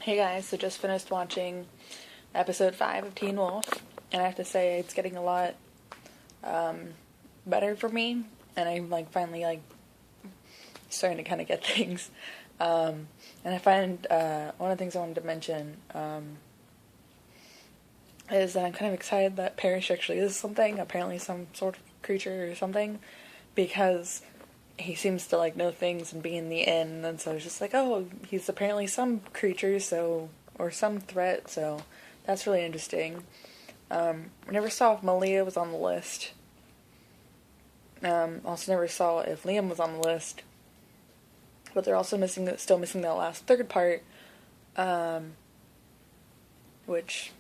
Hey guys, so just finished watching episode 5 of Teen Wolf, and I have to say it's getting a lot better for me, and I'm finally starting to kind of get things. And I find one of the things I wanted to mention is that I'm kind of excited that Parrish actually is something, apparently some sort of creature or something, because he seems to know things and be in the inn, and so it's just oh, he's apparently some creature, or some threat, so that's really interesting. I never saw if Malia was on the list. Also never saw if Liam was on the list, but they're also still missing that last third part, which,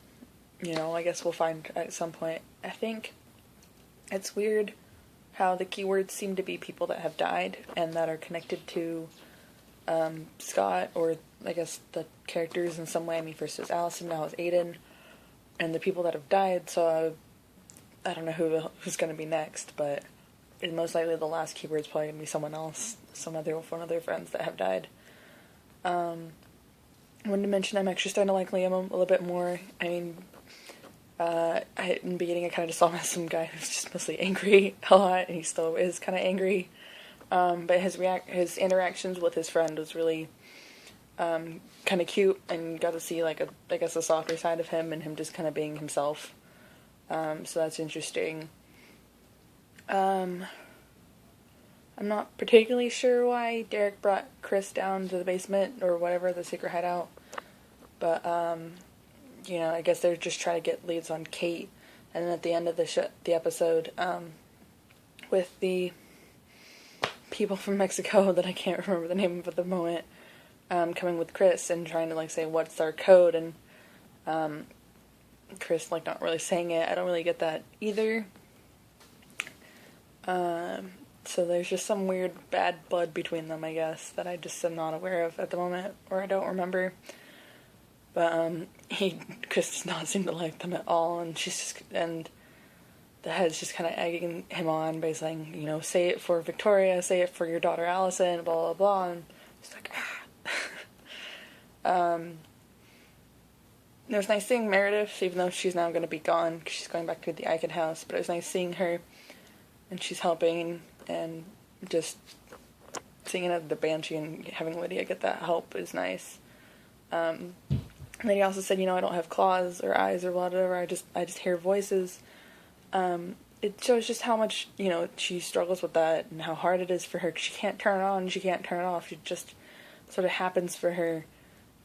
I guess we'll find at some point. I think it's weird how the keywords seem to be people that have died and that are connected to Scott, or I guess the characters in some way. I mean, first it was Allison, now it's Aiden, and the people that have died, so I don't know who's going to be next, but most likely the last keyword's probably going to be someone else, one of their friends that have died. I wanted to mention I'm actually starting to like Liam a little bit more. I mean, in the beginning I kind of just saw him as some guy who's just mostly angry a lot, and he still is kind of angry. But his interactions with his friend was really kind of cute, and got to see a softer side of him, and him just kind of being himself. So that's interesting. I'm not particularly sure why Derek brought Chris down to the basement or whatever, the secret hideout, but I guess they're just trying to get leads on Kate, and then at the end of the episode, with the people from Mexico that I can't remember the name of at the moment, coming with Chris and trying to say what's our code, and Chris not really saying it. I don't really get that either. So there's just some weird bad blood between them, I guess, that I just am not aware of at the moment, or I don't remember. But Chris does not seem to like them at all, and the head's just kind of egging him on by saying, say it for Victoria, say it for your daughter Allison, blah blah blah, and it's it was nice seeing Meredith, even though she's now going to be gone, because she's going back to the Eichen house, but it was nice seeing her, and she's helping, and just seeing another the Banshee and having Lydia get that help is nice. Lydia also said, I don't have claws or eyes or whatever, I just hear voices. It shows just how much, she struggles with that, and how hard it is for her. She can't turn it on, she can't turn it off, it just sort of happens for her,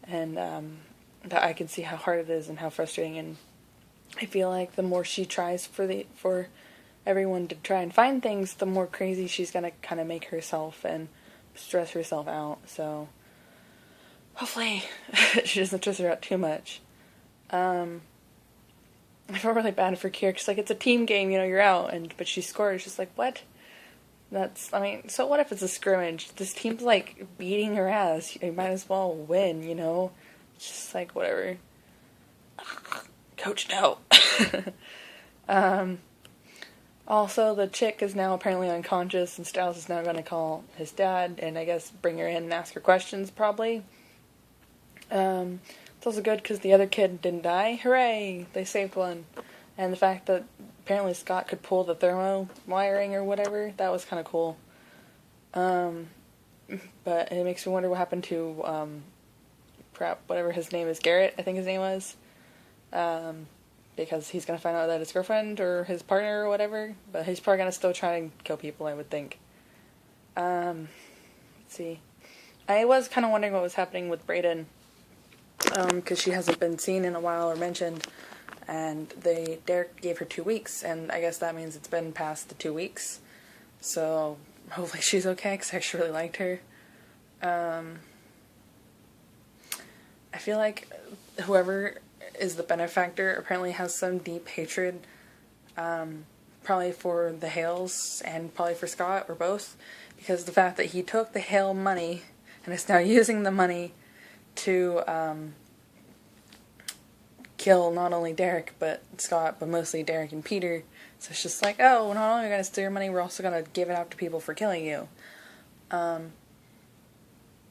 and that I can see how hard it is and how frustrating, and I feel like the more she tries for everyone to try and find things, the more crazy she's gonna kind of make herself and stress herself out, so hopefully she doesn't stress her out too much. I feel really bad for Kier, because it's a team game, you're out, but she scores, just what? So what if it's a scrimmage? This team's beating her ass, you might as well win, It's just whatever. Coach, no. Also, the chick is now apparently unconscious, and Stiles is now going to call his dad, and I guess bring her in and ask her questions, probably. It's also good because the other kid didn't die. Hooray! They saved one. And the fact that apparently Scott could pull the thermo wiring or whatever, that was kind of cool. But it makes me wonder what happened to, whatever his name is, Garrett, I think his name was. Because he's going to find out that his girlfriend or his partner or whatever, but he's probably going to still try and kill people, I would think. Let's see. I was kind of wondering what was happening with Brayden, because she hasn't been seen in a while or mentioned, and Derek gave her 2 weeks, and I guess that means it's been past the 2 weeks, so hopefully she's okay, because I actually really liked her. I feel like whoever is the benefactor apparently has some deep hatred, probably for the Hales and probably for Scott, or both, because the fact that he took the Hale money and is now using the money to kill not only Derek but Scott, but mostly Derek and Peter. So it's just oh, not only are we going to steal your money, we're also going to give it out to people for killing you.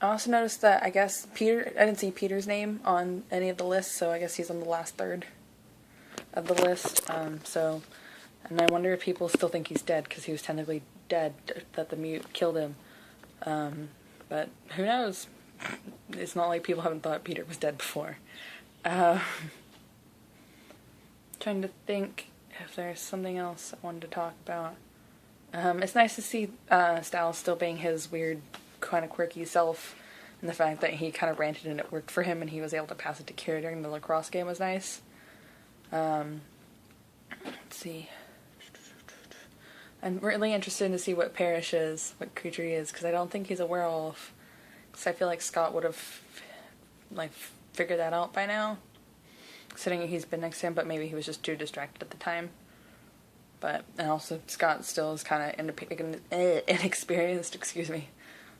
I also noticed that I guess Peter, I didn't see Peter's name on any of the lists, so I guess he's on the last third of the list. And I wonder if people still think he's dead because he was technically dead, that the mute killed him. But who knows? It's not like people haven't thought Peter was dead before. Trying to think if there's something else I wanted to talk about. It's nice to see Styles still being his weird, kind of quirky self, and the fact that he kind of ranted and it worked for him and he was able to pass it to Kira during the lacrosse game was nice. Let's see. I'm really interested to see what Parrish is, what creature he is, because I don't think he's a werewolf. Because I feel like Scott would have, like, figured that out by now, considering he's been next to him, but maybe he was just too distracted at the time. And also Scott still is kind of inexperienced, excuse me.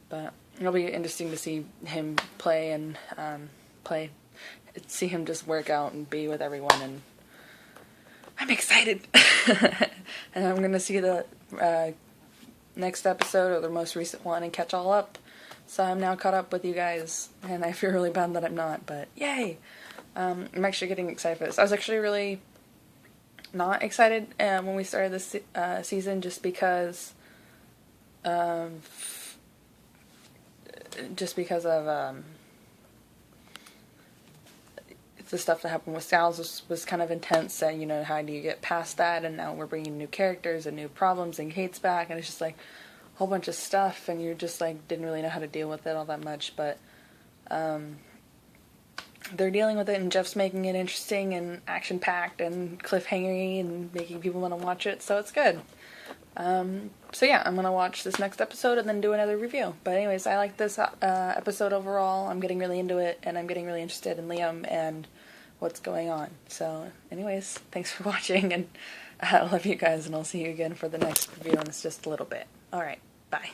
But it'll be interesting to see him play and see him just work out and be with everyone, and I'm excited. And I'm going to see the next episode, or the most recent one, and catch all up. So I'm now caught up with you guys, and I feel really bad that I'm not, but yay! I'm actually getting excited for this. I was actually really not excited when we started this season, just because of the stuff that happened with Styles was kind of intense, and, you know, how do you get past that, and now we're bringing new characters and new problems, and Kate's back, and it's just like a whole bunch of stuff, and you just like didn't really know how to deal with it all that much, but they're dealing with it, and Jeff's making it interesting and action-packed and cliffhangery and making people want to watch it, so it's good. So yeah, I'm gonna watch this next episode and then do another review. But anyways, I like this episode overall. I'm getting really into it, and I'm getting really interested in Liam and what's going on. So anyways, thanks for watching, and I love you guys, and I'll see you again for the next review in just a little bit. Alright, bye.